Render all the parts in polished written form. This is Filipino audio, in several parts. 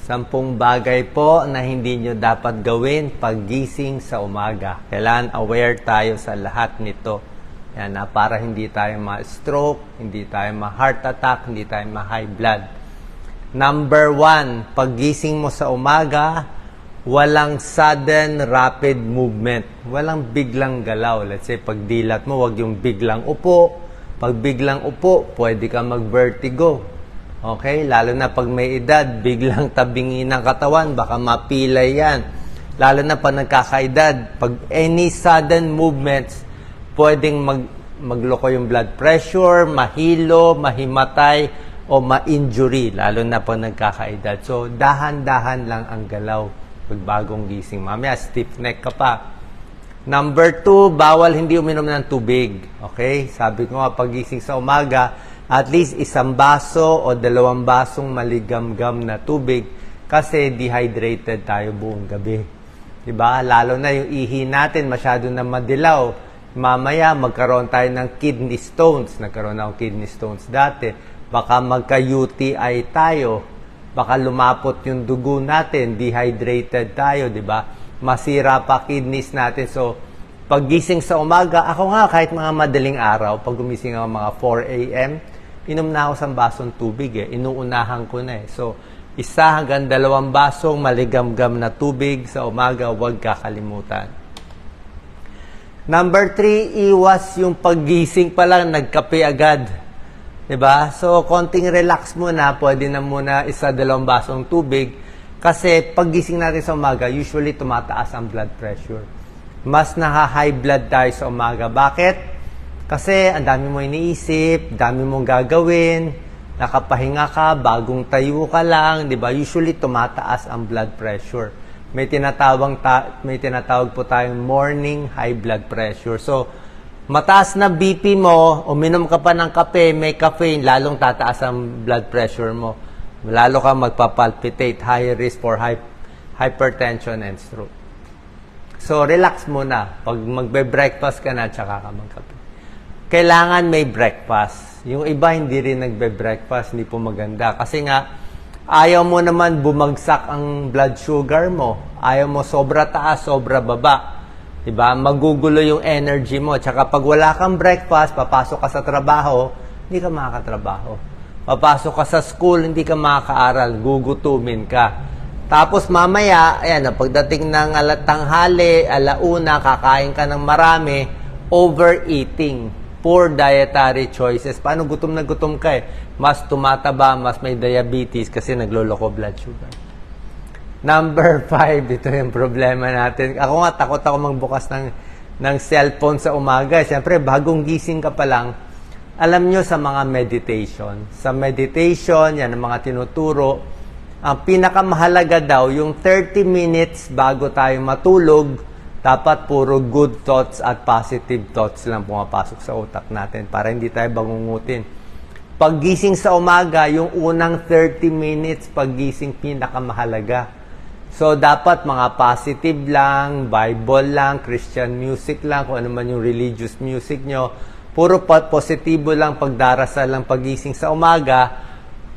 10 bagay po na hindi nyo dapat gawin paggising sa umaga. Kailangan aware tayo sa lahat nito. Yan, para hindi tayo ma-stroke, hindi tayo ma-heart attack, hindi tayo ma-high blood. Number 1, paggising mo sa umaga, walang sudden rapid movement. Walang biglang galaw. Let's say, pagdilat mo, wag yung biglang upo. Pag biglang upo, pwede ka mag-vertigo. Okay? Lalo na pag may edad, biglang tabingin ng katawan, baka mapilay yan. Lalo na pag nagkakaedad, pag any sudden movements, pwedeng magloko yung blood pressure, mahilo, mahimatay, o ma-injury, lalo na pag nagkakaedad. So, dahan-dahan lang ang galaw pag bagong gising. Mamaya, stiff neck ka pa. Number 2, bawal hindi uminom ng tubig. Okay? Sabi ko nga, pagising sa umaga, at least 1 baso o 2 basong maligamgam na tubig kasi dehydrated tayo buong gabi. Diba? Lalo na yung ihi natin, masyado na madilaw. Mamaya, magkaroon tayo ng kidney stones. Nagkaroon ako kidney stones dati. Baka magka-UTI tayo. Baka lumapot yung dugo natin. Dehydrated tayo, di ba? Masira pa kidneys natin. So, paggising sa umaga, ako nga kahit mga madaling araw, pag gumising ako mga 4 a.m., inom na ako sa basong tubig Inuunahan ko na So, 1 hanggang 2 basong maligamgam na tubig sa umaga, huwag kakalimutan. Number 3, iwas yung paggising pa lang, nagkape agad. Diba? So, konting relax muna, pwede na muna 1-2 basong tubig. Kasi paggising natin sa umaga, usually tumataas ang blood pressure. Mas naka-high blood tayo sa umaga. Bakit? Kasi ang dami mo iniisip, dami mong gagawin, nakapahinga ka, bagong tayo ka lang, di ba? Usually tumataas ang blood pressure. May tinatawag po tayong morning high blood pressure. So, mataas na BP mo, uminom ka pa ng kape, may caffeine, lalong tataas ang blood pressure mo. Lalo ka magpapalpitate, high risk for hypertension and stroke. So, relax muna. Pag magbe-breakfast ka na, tsaka ka magkape. Kailangan may breakfast. Yung iba hindi rin nagbe-breakfast, hindi po maganda. Kasi nga, ayaw mo naman bumagsak ang blood sugar mo. Ayaw mo sobra taas, sobra baba. Diba? Magugulo yung energy mo. Tsaka pag wala kang breakfast, papasok ka sa trabaho, hindi ka makakatrabaho. Papasok ka sa school, hindi ka makakaaral. Gugutumin ka. Tapos mamaya, ayan, pagdating ng tanghali, 1:00, kakain ka ng marami, overeating. Poor dietary choices. Paano gutom na gutom ka Mas tumataba, mas may diabetes kasi nagloloko blood sugar. Number 5, ito yung problema natin. Ako nga, takot ako magbukas ng cellphone sa umaga. Siyempre, bagong gising ka pa lang, alam nyo sa mga meditation. Sa meditation, yan ang mga tinuturo. Ang pinakamahalaga daw, yung 30 minutes bago tayo matulog, dapat puro good thoughts at positive thoughts lang pumapasok sa utak natin para hindi tayo bangungutin. Paggising sa umaga, yung unang 30 minutes, paggising pinakamahalaga. So, dapat mga positive lang, Bible lang, Christian music lang, kung ano man yung religious music nyo. Puro positibo lang, pagdarasal lang paggising sa umaga.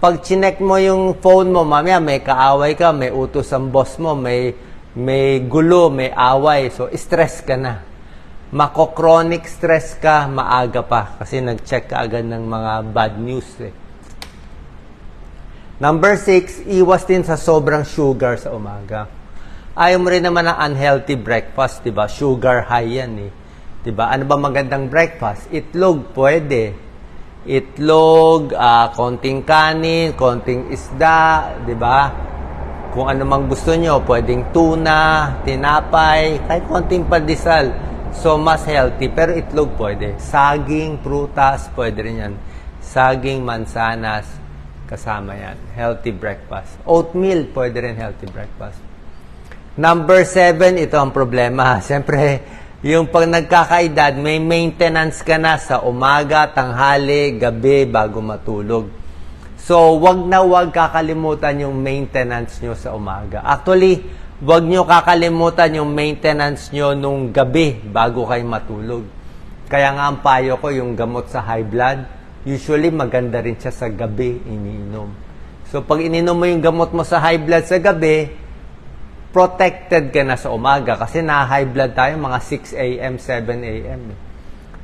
Pag chinek mo yung phone mo, mamaya may kaaway ka, may utos ang boss mo, may gulo, may away. So, stress ka na. Mako-chronic stress ka, maaga pa. Kasi nag-check ka agad ng mga bad news Number 6, iwas din sa sobrang sugar sa umaga. Ayaw mo rin naman ng unhealthy breakfast, diba? Sugar high yan Diba? Ano ba magandang breakfast? Itlog, pwede. Itlog, konting kanin, konting isda, diba? Kung ano mang gusto nyo, pwedeng tuna, tinapay, kahit konting pandesal. So, mas healthy. Pero itlog pwede. Saging, prutas, pwede rin yan. Saging, mansanas, kasama yan. Healthy breakfast. Oatmeal, pwede rin healthy breakfast. Number 7, ito ang problema. Siyempre, yung pag nagkakaedad, may maintenance ka na sa umaga, tanghali, gabi, bago matulog. So, wag na wag kakalimutan yung maintenance nyo sa umaga. Actually, wag nyo kakalimutan yung maintenance nyo nung gabi bago kayo matulog. Kaya nga ang payo ko, yung gamot sa high blood, usually maganda rin siya sa gabi iniinom. So, pag ininom mo yung gamot mo sa high blood sa gabi, protected ka na sa umaga. Kasi na-high blood tayo mga 6 a.m., 7 a.m.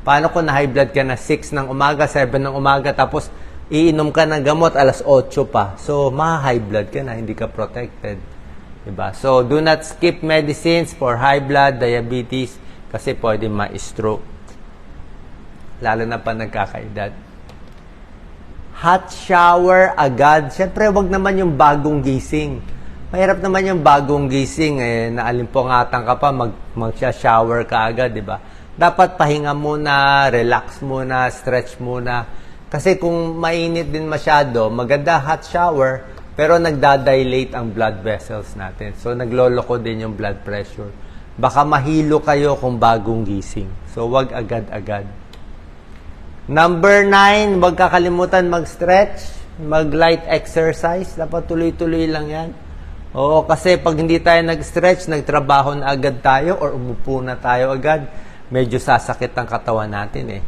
Paano kung na-high blood ka na 6 ng umaga, 7 ng umaga, tapos iinom ka ng gamot alas 8 pa. So, ma-high blood ka na, hindi ka protected. Diba? So, do not skip medicines for high blood, diabetes, kasi pwede ma-stroke. Lalo na pa nagkakaedad. Hot shower agad. Siyempre, wag naman yung bagong gising. Mahirap naman yung bagong gising. Naalimpungatan ka pa, mag-shower ka agad, di ba? Dapat pahinga muna, relax muna, stretch muna. Kasi kung mainit din masyado, maganda hot shower, pero nagdadilate ang blood vessels natin. So, nagloloko din yung blood pressure. Baka mahilo kayo kung bagong gising. So, wag agad-agad. Number 9, huwag kakalimutan mag-stretch, mag-light exercise. Dapat tuloy-tuloy lang yan. Oo, kasi pag hindi tayo nag-stretch, nagtrabaho na agad tayo or umupo na tayo agad, medyo sasakit ang katawan natin eh.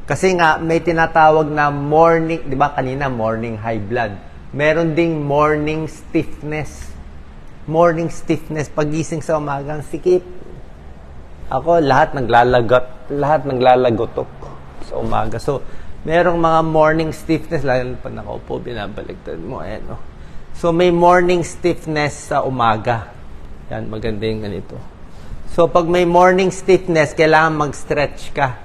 Kasi nga, may tinatawag na morning, di ba kanina, morning high blood. Meron ding morning stiffness. Morning stiffness, pagising sa umaga, ang sikip. Ako, lahat naglalagotok sa umaga. So, merong mga morning stiffness, lalo pag nakaupo, binabaliktad mo. Ayan, no? So, may morning stiffness sa umaga. Yan, maganda yung ganito. So, pag may morning stiffness, kailangan mag-stretch ka.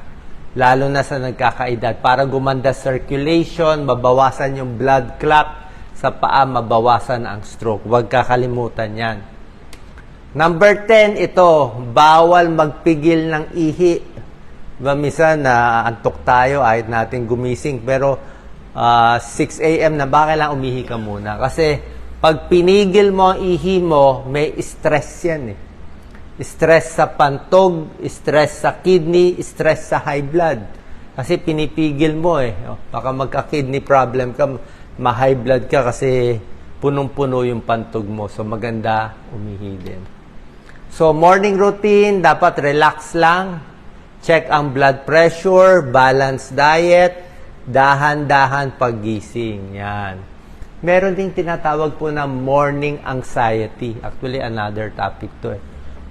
Lalo na sa nagkakaedad. Para gumanda circulation, mabawasan yung blood clot sa paa, mabawasan ang stroke. Huwag kakalimutan yan. Number 10, ito, bawal magpigil ng ihi. Diba, minsan antok tayo, ayaw natin gumising, pero 6 a.m. na ba kailangan umihi ka muna? Kasi pag pinigil mo ang ihi mo, may stress yan eh. Stress sa pantog, stress sa kidney, stress sa high blood. Kasi pinipigil mo eh. Baka magka-kidney problem ka, ma-high blood ka kasi punong-puno yung pantog mo. So maganda umihi din. So morning routine, dapat relax lang. Check ang blood pressure, balanced diet, dahan-dahan paggising. Yan. Meron ding tinatawag po na morning anxiety. Actually, another topic to eh.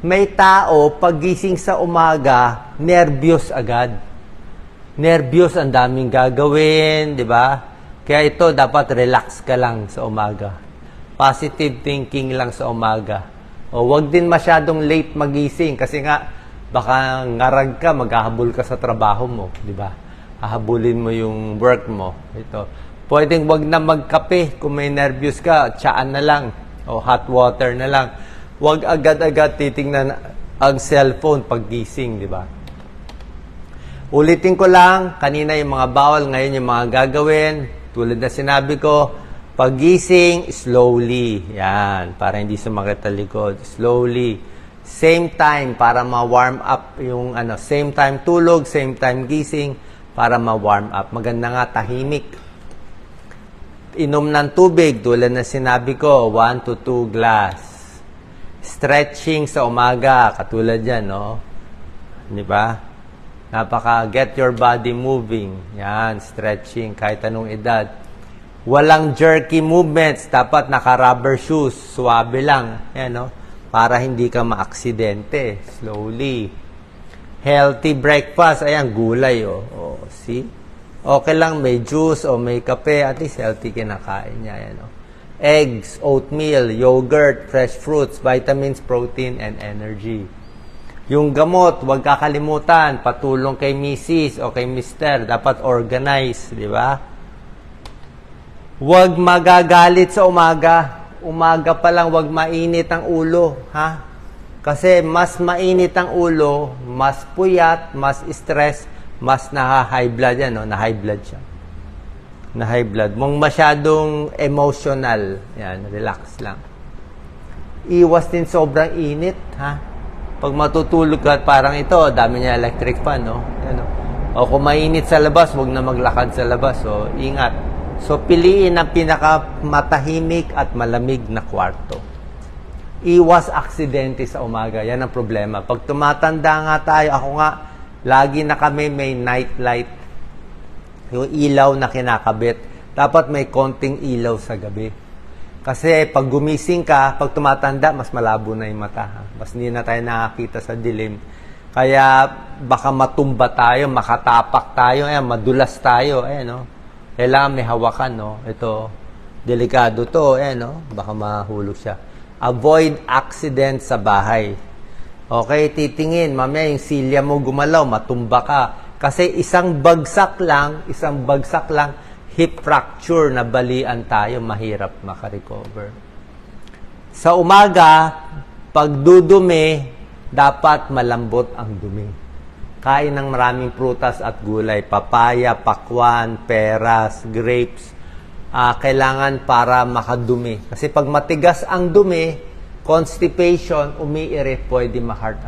May tao, paggising sa umaga, nervyos agad. Nervyos, ang daming gagawin, di ba? Kaya ito, dapat relax ka lang sa umaga. Positive thinking lang sa umaga. O, wag din masyadong late magising kasi nga, baka ngarag ka, maghahabol ka sa trabaho mo, di ba? Hahabulin mo yung work mo. Ito. Pwedeng wag na magkape kung may nervous ka, tsaan na lang o hot water na lang. Wag agad-agad titingnan ang cellphone pag gising, di ba? Ulitin ko lang, kanina yung mga bawal, ngayon yung mga gagawin. Tulad na sinabi ko, paggising, slowly. Yan, para hindi sumakit ang likod. Slowly. Same time para ma-warm up yung same time tulog, same time gising para ma-warm up. Maganda nga tahimik. Inom ng tubig tulad na sinabi ko, 1 to 2 glass. Stretching sa umaga, katulad yan, no? Di ba? Get your body moving. Yan, stretching kahit anong edad. Walang jerky movements, dapat naka-rubber shoes, suwabe lang. Yan, no? Para hindi ka maaksidente. Slowly. Healthy breakfast. Ayan, gulay. Oh, see? Okay lang, may juice o may kape. At least healthy kinakain niya. Ayan, oh. Eggs, oatmeal, yogurt, fresh fruits, vitamins, protein, and energy. Yung gamot, huwag kakalimutan. Patulong kay Mrs. o kay Mr. Dapat organize, di ba? Huwag magagalit sa umaga. Umaga pa lang, wag mainit ang ulo, ha? Kasi mas mainit ang ulo, mas puyat, mas stress, mas na-high blood yan, no? Na-high blood siya. Na-high blood. Mong masyadong emotional, yan, relax lang. Iwas din sobrang init, ha? Pag matutulog ka, parang ito, dami niya electric fan, no? Yan, no? O kung mainit sa labas, wag na maglakad sa labas, so ingat. So, piliin ang pinakamatahimik at malamig na kwarto. Iwas aksidente sa umaga. Yan ang problema. Pag tumatanda nga tayo, ako nga, lagi na kami may night light. Yung ilaw na kinakabit. Dapat may konting ilaw sa gabi. Kasi pag gumising ka, pag tumatanda, mas malabo na yung mata. Ha? Mas hindi na tayo nakakita sa dilim. Kaya baka matumba tayo, makatapak tayo, madulas tayo. No? Kailangan may hawakan. No? Ito, delikado to. No? Baka mahulog siya. Avoid accident sa bahay. Okay, titingin. Mamaya yung silya mo gumalaw, matumba ka. Kasi isang bagsak lang, hip fracture na balian tayo, mahirap makarecover. Sa umaga, pag dudumi, dapat malambot ang dumi. Kain ng maraming prutas at gulay, papaya, pakwan, peras, grapes. Kailangan para makadumi. Kasi pag matigas ang dumi, constipation, umiire, pwede ma-heart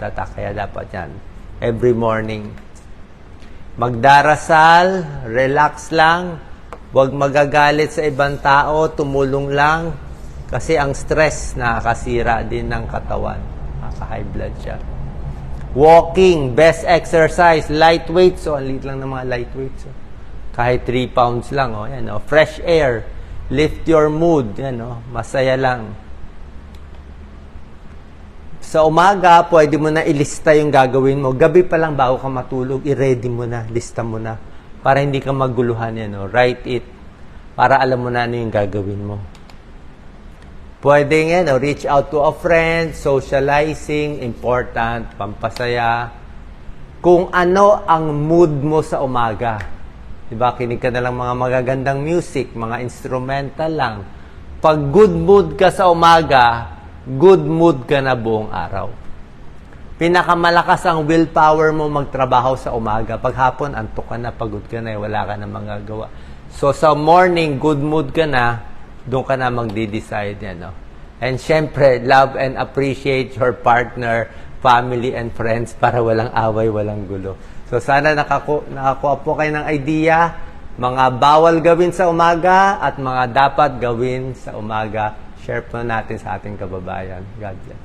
attack. Kaya dapat yan. Every morning. Magdarasal, relax lang, huwag magagalit sa ibang tao, tumulong lang, kasi ang stress nakakasira din ng katawan. Nakaka-high blood siya. Walking, best exercise, light weights. So, ang liit lang ng mga light weights. Kahit 3 pounds lang. Fresh air, lift your mood. Masaya lang. Sa umaga, pwede mo na ilista yung gagawin mo. Gabi pa lang bago ka matulog, i-ready mo na, lista mo na. Para hindi ka maguluhan Write it. Para alam mo na ano yung gagawin mo. Pwede reach out to a friend, socializing, important, pampasaya. Kung ano ang mood mo sa umaga. Diba, kinig ka na lang mga magagandang music, mga instrumental lang. Pag good mood ka sa umaga, good mood ka na buong araw. Pinakamalakas ang willpower mo magtrabaho sa umaga. Pag hapon, antok ka na, pagod ka na, wala ka na magagawa. So, sa morning, good mood ka na, doon ka na magde-decide. And syempre, love and appreciate your partner, family, and friends para walang away, walang gulo. So, sana nakakuha po kayo ng idea, mga bawal gawin sa umaga at mga dapat gawin sa umaga. Share po natin sa ating kababayan. God bless.